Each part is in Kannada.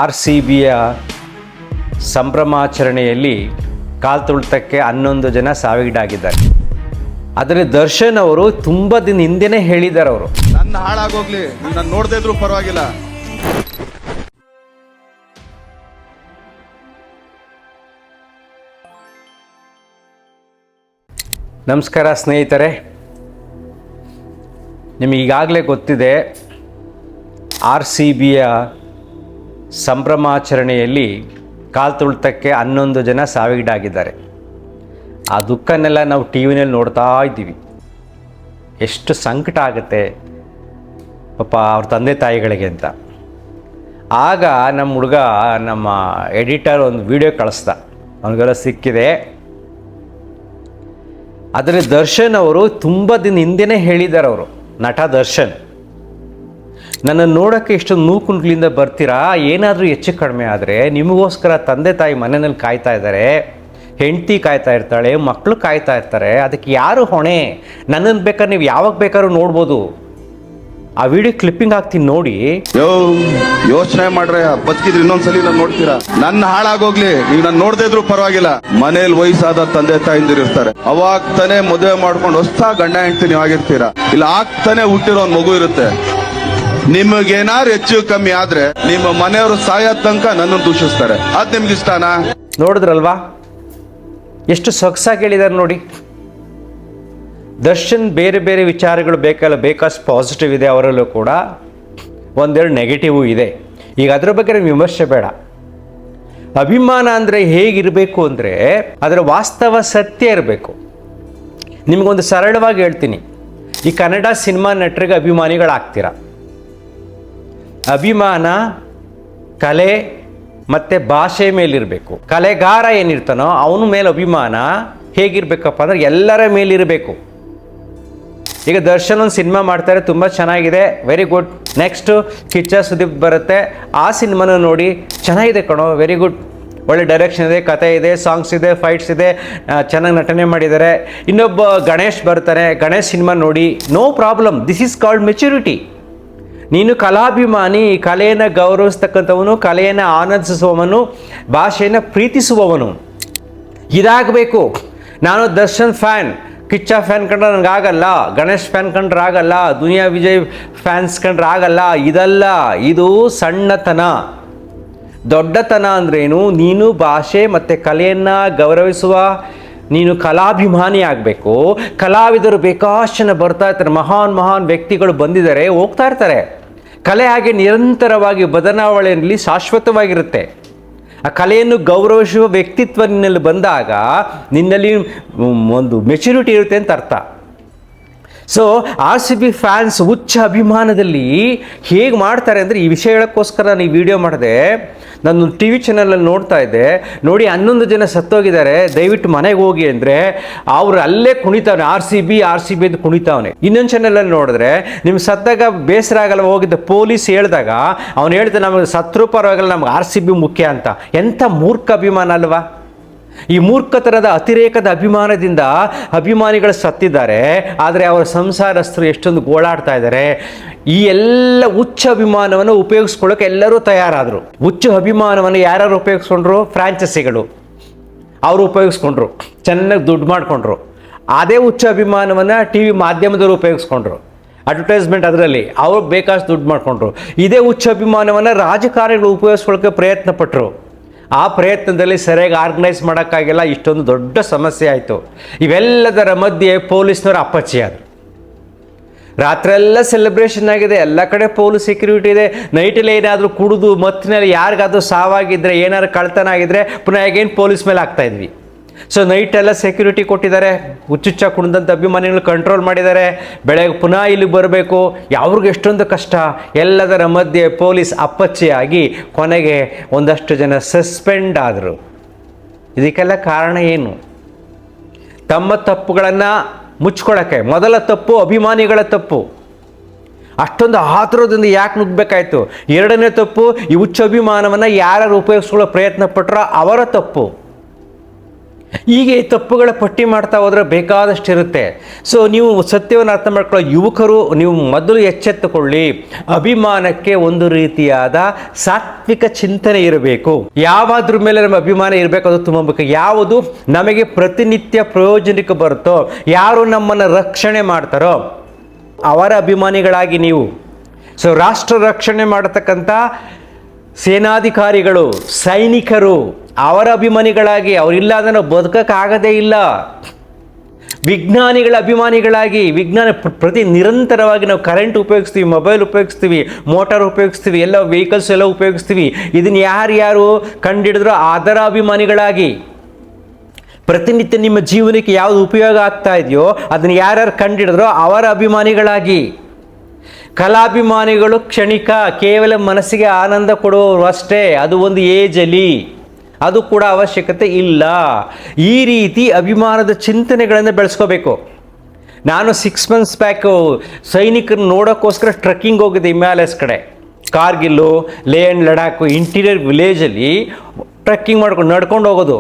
RCBಯ ಸಂಭ್ರಮಾಚರಣೆಯಲ್ಲಿ ಕಾಲ್ತುಳಿತಕ್ಕೆ 11 ಜನ ಸಾವಿಗೀಡಾಗಿದ್ದಾರೆ. ಅದರಲ್ಲಿ ದರ್ಶನ್ ಅವರು ತುಂಬ ದಿನ ಹಿಂದೆನೇ ಹೇಳಿದ್ದಾರೆ. ಅವರು ನನ್ನ ಹಾಳಾಗೋಗ್ಲಿ, ನಾನು ನೋಡದೇ ಇದ್ರೂ ಪರವಾಗಿಲ್ಲ. ನಮಸ್ಕಾರ ಸ್ನೇಹಿತರೆ, ನಿಮಗೆ ಈಗಾಗಲೇ ಗೊತ್ತಿದೆ RCBಯ ಸಂಭ್ರಮಾಚರಣೆಯಲ್ಲಿ ಕಾಲ್ತುಳಿತಕ್ಕೆ 11 ಜನ ಸಾವಿಗೀಡಾಗಿದ್ದಾರೆ. ಆ ದುಃಖನೆಲ್ಲ ನಾವು ಟಿ ವಿನಲ್ಲಿ ನೋಡ್ತಾ ಇದ್ದೀವಿ. ಎಷ್ಟು ಸಂಕಟ ಆಗುತ್ತೆ ಪಾಪ ಅವ್ರ ತಂದೆ ತಾಯಿಗಳಿಗೆ ಅಂತ. ಆಗ ನಮ್ಮ ಹುಡುಗ, ನಮ್ಮ ಎಡಿಟರ್ ಒಂದು ವಿಡಿಯೋ ಕಳಿಸ್ದ, ಅವನಿಗೆಲ್ಲ ಸಿಕ್ಕಿದೆ. ಅದರಲ್ಲಿ ದರ್ಶನ್ ಅವರು ತುಂಬ ದಿನ ಹಿಂದೆನೇ ಹೇಳಿದ್ದಾರೆ. ಅವರು ನಟ ದರ್ಶನ್, ನನ್ನನ್ನು ನೋಡೋಕ್ಕೆ ಇಷ್ಟೊಂದು ನೂಕುನುಗ್ಲಿಂದ ಬರ್ತೀರಾ, ಏನಾದರೂ ಹೆಚ್ಚು ಕಡಿಮೆ ಆದರೆ ನಿಮಗೋಸ್ಕರ ತಂದೆ ತಾಯಿ ಮನೆಯಲ್ಲಿ ಕಾಯ್ತಾ ಇದ್ದಾರೆ, ಹೆಂಡತಿ ಕಾಯ್ತಾ ಇರ್ತಾಳೆ, ಮಕ್ಕಳು ಕಾಯ್ತಾ ಇರ್ತಾರೆ, ಅದಕ್ಕೆ ಯಾರು ಹೊಣೆ? ನನ್ನನ್ನು ಬೇಕಾದ್ರೆ ನೀವು ಯಾವಾಗ ಬೇಕಾದ್ರೂ ನೋಡ್ಬೋದು. ಆ ವಿಡಿಯೋ ಕ್ಲಿಪ್ಪಿಂಗ್ ಹಾಕ್ತೀನಿ ನೋಡಿ. ಯೋಚನೆ ಮಾಡ್ರೆ ಬದುಕಿದ್ರೆ ಇನ್ನೊಂದ್ಸಲಿ ನಾನು ನೋಡ್ತೀರಾ. ನನ್ನ ಹಾಳಾಗೋಗ್ಲಿ, ನೀವು ನಾನು ನೋಡದೇ ಇದ್ರೂ ಪರವಾಗಿಲ್ಲ. ಮನೇಲಿ ವಯಸ್ಸಾದ ತಂದೆ ತಾಯಿಂದಿರು ಇರ್ತಾರೆ, ಅವಾಗ ತಾನೇ ಮದುವೆ ಮಾಡ್ಕೊಂಡು ಹೊಸ ಗಂಡ ಹೆಂಡತಿ ನೀವು ಆಗಿರ್ತೀರಾ. ಇಲ್ಲ ಆಗ್ತಾನೆ ಹುಟ್ಟಿರೋ ಒಂದು ಮಗು ಇರುತ್ತೆ. ನಿಮಗೇನಾದ್ರು ಹೆಚ್ಚು ಕಮ್ಮಿ ಆದ್ರೆ ನಿಮ್ಮ ಮನೆಯವರು ಸಾಯೋ ತನಕ ನನ್ನನ್ನು ದೂಷಿಸ್ತಾರೆ. ಅದ್ ನಿಮ್ಗೆ ಇಷ್ಟನಾ? ನೋಡಿದ್ರಲ್ವಾ ಎಷ್ಟು ಸೊಗಸಾಗಿ ಹೇಳಿದ್ದಾರೆ ನೋಡಿ. ದರ್ಶನ್ ಬೇರೆ ಬೇರೆ ವಿಚಾರಗಳು ಬೇಕಷ್ಟು ಪಾಸಿಟಿವ್ ಇದೆ ಅವರಲ್ಲೂ ಕೂಡ, ಒಂದೆರಡು ನೆಗೆಟಿವ್ ಇದೆ. ಈಗ ಅದರ ಬಗ್ಗೆ ವಿಮರ್ಶೆ ಬೇಡ. ಅಭಿಮಾನ ಅಂದರೆ ಹೇಗಿರಬೇಕು ಅಂದರೆ ಅದರ ವಾಸ್ತವ ಸತ್ಯ ಇರಬೇಕು. ನಿಮಗೊಂದು ಸರಳವಾಗಿ ಹೇಳ್ತೀನಿ, ಈ ಕನ್ನಡ ಸಿನಿಮಾ ನಟರಿಗೆ ಅಭಿಮಾನಿಗಳಾಗ್ತೀರ. ಅಭಿಮಾನ ಕಲೆ ಮತ್ತು ಭಾಷೆ ಮೇಲಿರಬೇಕು. ಕಲೆಗಾರ ಏನಿರ್ತಾನೋ ಅವನ ಮೇಲೆ ಅಭಿಮಾನ ಹೇಗಿರ್ಬೇಕಪ್ಪ ಅಂದರೆ ಎಲ್ಲರ ಮೇಲಿರಬೇಕು. ಈಗ ದರ್ಶನ್ ಒಂದು ಸಿನಿಮಾ ಮಾಡ್ತಾರೆ, ತುಂಬ ಚೆನ್ನಾಗಿದೆ, very good. Next Kichcha Sudeep ಬರುತ್ತೆ, ಆ ಸಿನಿಮಾನ ನೋಡಿ, ಚೆನ್ನಾಗಿದೆ ಕಣೋ, ವೆರಿ ಗುಡ್, ಒಳ್ಳೆ ಡೈರೆಕ್ಷನ್ ಇದೆ, ಕತೆ ಇದೆ, ಸಾಂಗ್ಸ್ ಇದೆ, ಫೈಟ್ಸ್ ಇದೆ, ಚೆನ್ನಾಗಿ ನಟನೆ ಮಾಡಿದ್ದಾರೆ. ಇನ್ನೊಬ್ಬ ಗಣೇಶ್ ಬರ್ತಾನೆ, ಗಣೇಶ್ ಸಿನಿಮಾ ನೋಡಿ, no problem. This is called maturity. ನೀನು ಕಲಾಭಿಮಾನಿ, ಕಲೆಯನ್ನು ಗೌರವಿಸ್ತಕ್ಕಂಥವನು, ಕಲೆಯನ್ನು ಆನಂದಿಸುವವನು, ಭಾಷೆಯನ್ನು ಪ್ರೀತಿಸುವವನು ಇದಾಗಬೇಕು. ನಾನು ದರ್ಶನ್ ಫ್ಯಾನ್, ಕಿಚ್ಚ ಫ್ಯಾನ್ ಕಂಡ್ರೆ ನನಗಾಗಲ್ಲ, ಗಣೇಶ್ ಫ್ಯಾನ್ ಕಂಡ್ರೆ ಆಗಲ್ಲ, ದುನಿಯಾ ವಿಜಯ್ ಫ್ಯಾನ್ಸ್ ಕಂಡ್ರೆ ಆಗಲ್ಲ. ಇದಲ್ಲ, ಇದು ಸಣ್ಣತನ. ದೊಡ್ಡತನ ಅಂದ್ರೇನು? ನೀನು ಭಾಷೆ ಮತ್ತು ಕಲೆಯನ್ನು ಗೌರವಿಸುವ, ನೀನು ಕಲಾಭಿಮಾನಿ ಆಗಬೇಕು. ಕಲಾವಿದರು ಬೇಕಾಷ್ಟು ಜನ ಬರ್ತಾ ಇರ್ತಾರೆ, ಮಹಾನ್ ವ್ಯಕ್ತಿಗಳು ಬಂದಿದ್ದಾರೆ, ಹೋಗ್ತಾ ಇರ್ತಾರೆ. ಕಲೆ ಹಾಗೆ ನಿರಂತರವಾಗಿ ಬದಲಾವಣೆಯಲ್ಲಿ ಶಾಶ್ವತವಾಗಿರುತ್ತೆ. ಆ ಕಲೆಯನ್ನು ಗೌರವಿಸುವ ವ್ಯಕ್ತಿತ್ವ ನಿನ್ನಲ್ಲಿ ಬಂದಾಗ ನಿನ್ನಲ್ಲಿ ಒಂದು ಮೆಚುರಿಟಿ ಇರುತ್ತೆ ಅಂತ ಅರ್ಥ. ಸೊ RCB ಫ್ಯಾನ್ಸ್ ಹುಚ್ಚ ಅಭಿಮಾನದಲ್ಲಿ ಹೇಗೆ ಮಾಡ್ತಾರೆ ಅಂದರೆ, ಈ ವಿಷಯ ಹೇಳೋಕ್ಕೋಸ್ಕರ ನಾನು ಈ ವಿಡಿಯೋ ಮಾಡಿದೆ. ನಾನು ಟಿ ವಿ ಚಾನಲಲ್ಲಿ ನೋಡ್ತಾ ಇದ್ದೆ, ನೋಡಿ 11 ಜನ ಸತ್ತೋಗಿದ್ದಾರೆ, ದಯವಿಟ್ಟು ಮನೆಗೆ ಹೋಗಿ ಅಂದರೆ ಅವ್ರು ಅಲ್ಲೇ ಕುಣಿತಾವನೆ, RCB ಅಂತ ಕುಣಿತಾವನೆ. ಇನ್ನೊಂದು ಚಾನಲಲ್ಲಿ ನೋಡಿದ್ರೆ ನಿಮ್ಗೆ ಸತ್ತಾಗ ಬೇಸರ ಆಗಲ್ಲ, ಹೋಗಿದ್ದ ಪೊಲೀಸ್ ಹೇಳಿದಾಗ ಅವ್ನು ಹೇಳ್ತಾನೆ, ನಮಗೆ ಸತ್ರು ಪರವಾಗಿಲ್ಲ, ನಮ್ಗೆ RCB ಮುಖ್ಯ ಅಂತ. ಎಂಥ ಮೂರ್ಖ ಅಭಿಮಾನ ಅಲ್ವಾ? ಈ ಮೂರ್ಖತನದ ಅತಿರೇಕದ ಅಭಿಮಾನದಿಂದ ಅಭಿಮಾನಿಗಳು ಸತ್ತಿದ್ದಾರೆ, ಆದರೆ ಅವರ ಸಂಸಾರಸ್ಥರು ಎಷ್ಟೊಂದು ಗೋಳಾಡ್ತಾ ಇದ್ದಾರೆ. ಈ ಎಲ್ಲ ಹುಚ್ಚ ಅಭಿಮಾನವನ್ನು ಉಪಯೋಗಿಸ್ಕೊಳ್ಳೋಕೆ ಎಲ್ಲರೂ ತಯಾರಾದರು. ಹುಚ್ಚ ಅಭಿಮಾನವನ್ನು ಯಾರು ಉಪಯೋಗಿಸ್ಕೊಂಡ್ರು? ಫ್ರಾಂಚೈಸಿಗಳು ಅವರು ಉಪಯೋಗಿಸ್ಕೊಂಡ್ರು, ಚೆನ್ನಾಗಿ ದುಡ್ಡು ಮಾಡಿಕೊಂಡ್ರು. ಅದೇ ಹುಚ್ಚ ಅಭಿಮಾನವನ್ನು TV ಮಾಧ್ಯಮದವರು ಉಪಯೋಗಿಸ್ಕೊಂಡ್ರು, ಅಡ್ವರ್ಟೈಸ್ಮೆಂಟ್ ಅದರಲ್ಲಿ ಅವರು ಬೇಕಾಷ್ಟು ದುಡ್ಡು ಮಾಡಿಕೊಂಡ್ರು. ಇದೇ ಹುಚ್ಚ ಅಭಿಮಾನವನ್ನು ರಾಜಕಾರಣಿಗಳು ಉಪಯೋಗಿಸ್ಕೊಳ್ಳೋಕ್ಕೆ ಪ್ರಯತ್ನ ಪಟ್ಟರು. ಆ ಪ್ರಯತ್ನದಲ್ಲಿ ಸರಿಯಾಗಿ ಆರ್ಗನೈಸ್ ಮಾಡೋಕ್ಕಾಗಿಲ್ಲ, ಇಷ್ಟೊಂದು ದೊಡ್ಡ ಸಮಸ್ಯೆ ಆಯಿತು. ಇವೆಲ್ಲದರ ಮಧ್ಯೆ ಪೊಲೀಸ್ನವರು ಅಪ್ಪಚ್ಚಿಯಾದರು. ರಾತ್ರೆಲ್ಲ ಸೆಲೆಬ್ರೇಷನ್ ಆಗಿದೆ, ಎಲ್ಲ ಕಡೆ ಪೊಲೀಸ್ ಸೆಕ್ಯೂರಿಟಿ ಇದೆ. ನೈಟಲ್ಲಿ ಏನಾದರೂ ಕುಡಿದು ಮತ್ತಿನಲ್ಲಿ ಯಾರಿಗಾದ್ರೂ ಸಾವಾಗಿದ್ದರೆ, ಏನಾದ್ರು ಕಳ್ತನ ಆಗಿದ್ರೆ ಪುನಃ ಹೇಗೇನು ಪೊಲೀಸ್ ಮೇಲೆ ಆಗ್ತಾಯಿದ್ವಿ. ಸೊ ನೈಟೆಲ್ಲ ಸೆಕ್ಯೂರಿಟಿ ಕೊಟ್ಟಿದ್ದಾರೆ, ಹುಚ್ಚುಚ್ಚ ಕುಣಿದಂಥ ಅಭಿಮಾನಿಗಳು ಕಂಟ್ರೋಲ್ ಮಾಡಿದ್ದಾರೆ. ಬೆಳಗ್ಗೆ ಪುನಃ ಇಲ್ಲಿಗೆ ಬರಬೇಕು, ಯಾವ್ರಿಗೆ ಎಷ್ಟೊಂದು ಕಷ್ಟ. ಎಲ್ಲದರ ಮಧ್ಯೆ ಪೊಲೀಸ್ ಅಪ್ಪಚ್ಚಿಯಾಗಿ ಕೊನೆಗೆ ಒಂದಷ್ಟು ಜನ ಸಸ್ಪೆಂಡ್ ಆದರು. ಇದಕ್ಕೆಲ್ಲ ಕಾರಣ ಏನು? ತಮ್ಮ ತಪ್ಪುಗಳನ್ನು ಮುಚ್ಕೊಳ್ಳೋಕ್ಕೆ. ಮೊದಲ ತಪ್ಪು ಅಭಿಮಾನಿಗಳ ತಪ್ಪು, ಅಷ್ಟೊಂದು ಆತುರದಿಂದ ಯಾಕೆ ನುಗ್ಗಬೇಕಾಯ್ತು. ಎರಡನೇ ತಪ್ಪು, ಈ ಹುಚ್ಚ ಅಭಿಮಾನವನ್ನು ಯಾರು ಉಪಯೋಗಿಸ್ಕೊಳ್ಳೋ ಪ್ರಯತ್ನ ಪಟ್ಟರೋ ಅವರ ತಪ್ಪು. ಹೀಗೆ ತಪ್ಪುಗಳ ಪಟ್ಟಿ ಮಾಡ್ತಾ ಹೋದರೆ ಬೇಕಾದಷ್ಟು ಇರುತ್ತೆ. ಸೊ ನೀವು ಸತ್ಯವನ್ನು ಅರ್ಥ ಮಾಡ್ಕೊಳ್ಳೋ ಯುವಕರು, ನೀವು ಮೊದಲು ಎಚ್ಚೆತ್ತುಕೊಳ್ಳಿ. ಅಭಿಮಾನಕ್ಕೆ ಒಂದು ರೀತಿಯಾದ ಸಾತ್ವಿಕ ಚಿಂತನೆ ಇರಬೇಕು. ಯಾವಾದ್ರ ಮೇಲೆ ನಮ್ಮ ಅಭಿಮಾನ ಇರಬೇಕು ಅದು ತುಂಬ ಮುಖ್ಯ. ಯಾವುದು ನಮಗೆ ಪ್ರತಿನಿತ್ಯ ಪ್ರಯೋಜನಕ್ಕೆ ಬರುತ್ತೋ, ಯಾರು ನಮ್ಮನ್ನು ರಕ್ಷಣೆ ಮಾಡ್ತಾರೋ ಅವರ ಅಭಿಮಾನಿಗಳಾಗಿ ನೀವು. ಸೊ ರಾಷ್ಟ್ರ ರಕ್ಷಣೆ ಮಾಡತಕ್ಕಂಥ ಸೇನಾಧಿಕಾರಿಗಳು, ಸೈನಿಕರು, ಅವರ ಅಭಿಮಾನಿಗಳಾಗಿ, ಅವರಿಲ್ಲ ಅಂದರೆ ನಾವು ಬದುಕೋಕ್ಕಾಗದೇ ಇಲ್ಲ. ವಿಜ್ಞಾನಿಗಳ ಅಭಿಮಾನಿಗಳಾಗಿ, ವಿಜ್ಞಾನ ನಿರಂತರವಾಗಿ ನಾವು ಕರೆಂಟ್ ಉಪಯೋಗಿಸ್ತೀವಿ, ಮೊಬೈಲ್ ಉಪಯೋಗಿಸ್ತೀವಿ, ಮೋಟಾರ್ ಉಪಯೋಗಿಸ್ತೀವಿ, ಎಲ್ಲ ವೆಹಿಕಲ್ಸ್ ಎಲ್ಲ ಉಪಯೋಗಿಸ್ತೀವಿ. ಇದನ್ನು ಯಾರು ಕಂಡಿಡಿದ್ರೋ ಅದರ ಅಭಿಮಾನಿಗಳಾಗಿ, ಪ್ರತಿನಿತ್ಯ ನಿಮ್ಮ ಜೀವನಕ್ಕೆ ಯಾವುದು ಉಪಯೋಗ ಆಗ್ತಾ ಇದೆಯೋ ಅದನ್ನು ಯಾರ್ಯಾರು ಕಂಡಿಡಿದ್ರೋ ಅವರ ಅಭಿಮಾನಿಗಳಾಗಿ. ಕಲಾಭಿಮಾನಿಗಳು ಕ್ಷಣಿಕ, ಕೇವಲ ಮನಸ್ಸಿಗೆ ಆನಂದ ಕೊಡುವವರು ಅಷ್ಟೇ. ಅದು ಒಂದು ಏಜಲ್ಲಿ, ಅದು ಕೂಡ ಅವಶ್ಯಕತೆ ಇಲ್ಲ. ಈ ರೀತಿ ಅಭಿಮಾನದ ಚಿಂತನೆಗಳನ್ನು ಬೆಳೆಸ್ಕೋಬೇಕು. ನಾನು 6 months ಬ್ಯಾಕು ಸೈನಿಕರನ್ನ ನೋಡೋಕ್ಕೋಸ್ಕರ ಟ್ರೆಕ್ಕಿಂಗ್ ಹೋಗಿದ್ದೆ ಹಿಮಾಲಯಸ್ ಕಡೆ. ಕಾರ್ಗಿಲ್ಲು, ಲೇ ಆ್ಯಂಡ್ ಲಡಾಖು, ಇಂಟೀರಿಯರ್ ವಿಲೇಜಲ್ಲಿ ಟ್ರೆಕ್ಕಿಂಗ್ ಮಾಡ್ಕೊಂಡು ನಡ್ಕೊಂಡು ಹೋಗೋದು.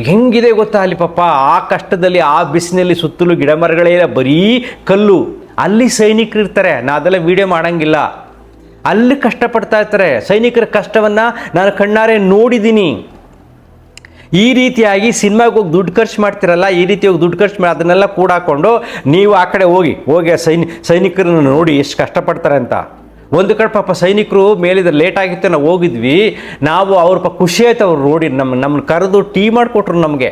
ಹೆಂಗಿದೆ ಗೊತ್ತಾ ಅಲ್ಲಿ ಪಾಪ, ಆ ಕಷ್ಟದಲ್ಲಿ, ಆ ಬಿಸಿನಲ್ಲಿ ಸುತ್ತಲೂ ಗಿಡ ಮರಗಳೇ ಇಲ್ಲ, ಬರೀ ಕಲ್ಲು. ಅಲ್ಲಿ ಸೈನಿಕರು ಇರ್ತಾರೆ, ನಾ ಅದೆಲ್ಲ ವಿಡಿಯೋ ಮಾಡೋಂಗಿಲ್ಲ. ಅಲ್ಲಿ ಕಷ್ಟಪಡ್ತಾ ಇರ್ತಾರೆ. ಸೈನಿಕರ ಕಷ್ಟವನ್ನು ನಾನು ಕಣ್ಣಾರೆ ನೋಡಿದ್ದೀನಿ. ಈ ರೀತಿಯಾಗಿ ಸಿನಿಮಾಗೆ ಹೋಗಿ ದುಡ್ಡು ಖರ್ಚು ಮಾಡ್ತಿರಲ್ಲ, ಈ ರೀತಿ ಹೋಗಿ ದುಡ್ಡು ಖರ್ಚು ಮಾಡಿ ಅದನ್ನೆಲ್ಲ ಕೂಡ ಹಾಕ್ಕೊಂಡು ನೀವು ಆ ಕಡೆ ಹೋಗಿ ಸೈನಿಕರನ್ನು ನೋಡಿ ಎಷ್ಟು ಕಷ್ಟಪಡ್ತಾರೆ ಅಂತ. ಒಂದು ಕಡೆ ಪಾಪ ಸೈನಿಕರು ಮೇಲಿದ್ರೆ ಲೇಟ್ ಆಗಿತ್ತು, ನಾವು ಹೋಗಿದ್ವಿ, ನಾವು ಅವ್ರ ಪಾಪ ಖುಷಿ ಆಯ್ತು ಅವ್ರು ನೋಡಿ ನಮ್ಮನ್ನು ಕರೆದು ಟೀ ಮಾಡಿಕೊಟ್ರು ನಮಗೆ.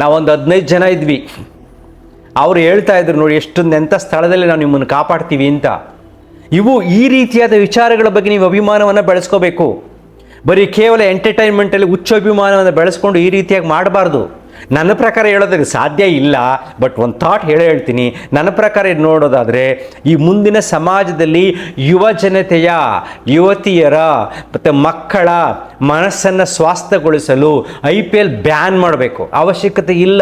ನಾವೊಂದು 15 ಜನ ಇದ್ವಿ. ಅವ್ರು ಹೇಳ್ತಾ ಇದ್ರು ನೋಡಿ ಎಂಥ ಸ್ಥಳದಲ್ಲಿ ನಾವು ನಿಮ್ಮನ್ನು ಕಾಪಾಡ್ತೀವಿ ಅಂತ. ಇವು ಈ ರೀತಿಯಾದ ವಿಚಾರಗಳ ಬಗ್ಗೆ ನೀವು ಅಭಿಮಾನವನ್ನು ಬೆಳೆಸ್ಕೋಬೇಕು. ಬರೀ ಕೇವಲ ಎಂಟರ್ಟೈನ್ಮೆಂಟಲ್ಲಿ ಹುಚ್ಚ ಅಭಿಮಾನವನ್ನು ಬೆಳೆಸ್ಕೊಂಡು ಈ ರೀತಿಯಾಗಿ ಮಾಡಬಾರ್ದು. ನನ್ನ ಪ್ರಕಾರ ಹೇಳೋದಕ್ಕೆ ಸಾಧ್ಯ ಇಲ್ಲ, ಬಟ್ ಒಂದು ಥಾಟ್ ಹೇಳ್ತೀನಿ. ನನ್ನ ಪ್ರಕಾರ ಇದು ನೋಡೋದಾದರೆ ಈ ಮುಂದಿನ ಸಮಾಜದಲ್ಲಿ ಯುವ ಜನತೆಯ, ಯುವತಿಯರ ಮತ್ತು ಮಕ್ಕಳ ಮನಸ್ಸನ್ನು ಸ್ವಾಸ್ಥ್ಯಗೊಳಿಸಲು IPL ಬ್ಯಾನ್ ಮಾಡಬೇಕು. ಅವಶ್ಯಕತೆ ಇಲ್ಲ.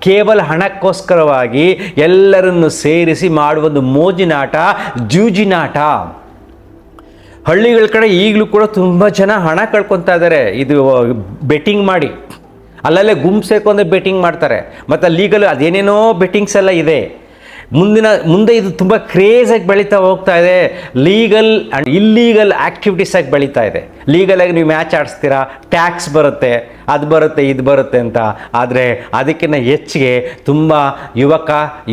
ಕೇವಲ ಹಣಕ್ಕೋಸ್ಕರವಾಗಿ ಎಲ್ಲರನ್ನು ಸೇರಿಸಿ ಮಾಡುವ ಮೋಜಿನಾಟ, ಜೂಜಿನಾಟ. ಹಳ್ಳಿಗಳ ಕಡೆ ಈಗಲೂ ಕೂಡ ತುಂಬ ಜನ ಹಣ ಕಳ್ಕೊತಾ ಇದ್ದಾರೆ ಇದು ಬೆಟ್ಟಿಂಗ್ ಮಾಡಿ. ಅಲ್ಲಲ್ಲೇ ಗುಂಪು ಸೇರ್ಕೊಂಡೆ ಬೆಟ್ಟಿಂಗ್ ಮಾಡ್ತಾರೆ. ಮತ್ತು ಲೀಗಲ್ ಅದೇನೇನೋ ಬೆಟ್ಟಿಂಗ್ಸ್ ಎಲ್ಲ ಇದೆ. ಮುಂದೆ ಇದು ತುಂಬ ಕ್ರೇಜಾಗಿ ಬೆಳೀತಾ ಹೋಗ್ತಾ ಇದೆ. ಲೀಗಲ್ ಆ್ಯಂಡ್ ಇಲ್ಲೀಗಲ್ ಆ್ಯಕ್ಟಿವಿಟೀಸಾಗಿ ಬೆಳೀತಾ ಇದೆ. ಲೀಗಲಾಗಿ ನೀವು ಮ್ಯಾಚ್ ಆಡಿಸ್ತೀರಾ, ಟ್ಯಾಕ್ಸ್ ಬರುತ್ತೆ, ಅದು ಬರುತ್ತೆ, ಇದು ಬರುತ್ತೆ ಅಂತ. ಆದರೆ ಅದಕ್ಕಿಂತ ಹೆಚ್ಚಿಗೆ ತುಂಬ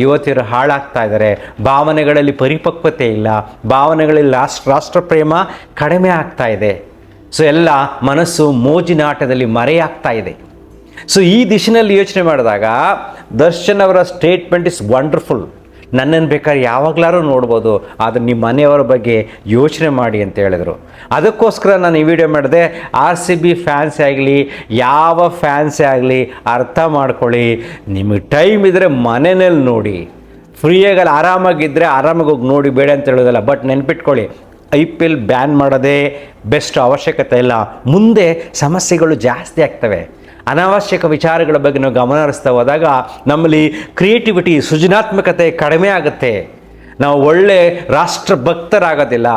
ಯುವತಿಯರು ಹಾಳಾಗ್ತಾ ಇದ್ದಾರೆ. ಭಾವನೆಗಳಲ್ಲಿ ಪರಿಪಕ್ವತೆ ಇಲ್ಲ, ಭಾವನೆಗಳಲ್ಲಿ ರಾಷ್ಟ್ರ ಪ್ರೇಮ ಕಡಿಮೆ ಆಗ್ತಾ ಇದೆ. ಸೊ ಎಲ್ಲ ಮನಸ್ಸು ಮೋಜಿನಾಟದಲ್ಲಿ ಮರೆಯಾಗ್ತಾ ಇದೆ. ಸೊ ಈ ದಿಶೆಯಲ್ಲಿ ಯೋಚನೆ ಮಾಡಿದಾಗ ದರ್ಶನ್ ಅವರ ಸ್ಟೇಟ್ಮೆಂಟ್ ಇಸ್ ವಂಡರ್ಫುಲ್. ನನ್ನನ್ನು ಬೇಕಾದ್ರೆ ಯಾವಾಗಲಾರು ನೋಡ್ಬೋದು, ಆದರೆ ನಿಮ್ಮ ಮನೆಯವರ ಬಗ್ಗೆ ಯೋಚನೆ ಮಾಡಿ ಅಂತ ಹೇಳಿದರು. ಅದಕ್ಕೋಸ್ಕರ ನಾನು ಈ ವಿಡಿಯೋ ಮಾಡಿದೆ. RCB ಫ್ಯಾನ್ಸೇ ಆಗಲಿ, ಯಾವ ಫ್ಯಾನ್ಸೇ ಆಗಲಿ, ಅರ್ಥ ಮಾಡ್ಕೊಳ್ಳಿ. ನಿಮಗೆ ಟೈಮ್ ಇದ್ದರೆ ಮನೆಯಲ್ಲಿ ನೋಡಿ, ಫ್ರೀಯಾಗಿ ಆರಾಮಾಗಿದ್ದರೆ ಆರಾಮಾಗಿ ಹೋಗಿ ನೋಡಿ, ಬೇಡ ಅಂತ ಹೇಳೋದಲ್ಲ. ಬಟ್ ನೆನ್ಪಿಟ್ಕೊಳ್ಳಿ, IPL ಬ್ಯಾನ್ ಮಾಡೋದೇ ಬೆಸ್ಟ್, ಅವಶ್ಯಕತೆ ಇಲ್ಲ. ಮುಂದೆ ಸಮಸ್ಯೆಗಳು ಜಾಸ್ತಿ ಆಗ್ತವೆ. ಅನಾವಶ್ಯಕ ವಿಚಾರಗಳ ಬಗ್ಗೆ ನಾವು ಗಮನ ಹರಿಸ್ತಾ ಹೋದಾಗ ನಮ್ಮಲ್ಲಿ ಕ್ರಿಯೇಟಿವಿಟಿ, ಸೃಜನಾತ್ಮಕತೆ ಕಡಿಮೆ ಆಗುತ್ತೆ. ನಾವು ಒಳ್ಳೆ ರಾಷ್ಟ್ರಭಕ್ತರಾಗೋದಿಲ್ಲ,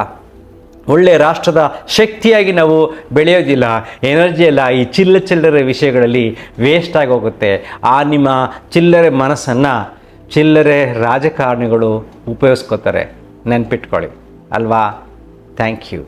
ಒಳ್ಳೆ ರಾಷ್ಟ್ರದ ಶಕ್ತಿಯಾಗಿ ನಾವು ಬೆಳೆಯೋದಿಲ್ಲ. ಎನರ್ಜಿ ಎಲ್ಲ ಈ ಚಿಲ್ಲರೆ ವಿಷಯಗಳಲ್ಲಿ ವೇಸ್ಟ್ ಆಗಿ ಹೋಗುತ್ತೆ. ಆ ನಿಮ್ಮ ಚಿಲ್ಲರೆ ಮನಸ್ಸನ್ನು ಚಿಲ್ಲರೆ ರಾಜಕಾರಣಿಗಳು ಉಪಯೋಗಿಸ್ಕೋತಾರೆ. ನೆನ್ಪಿಟ್ಕೊಳ್ಳಿ ಅಲ್ವಾ. Thank you.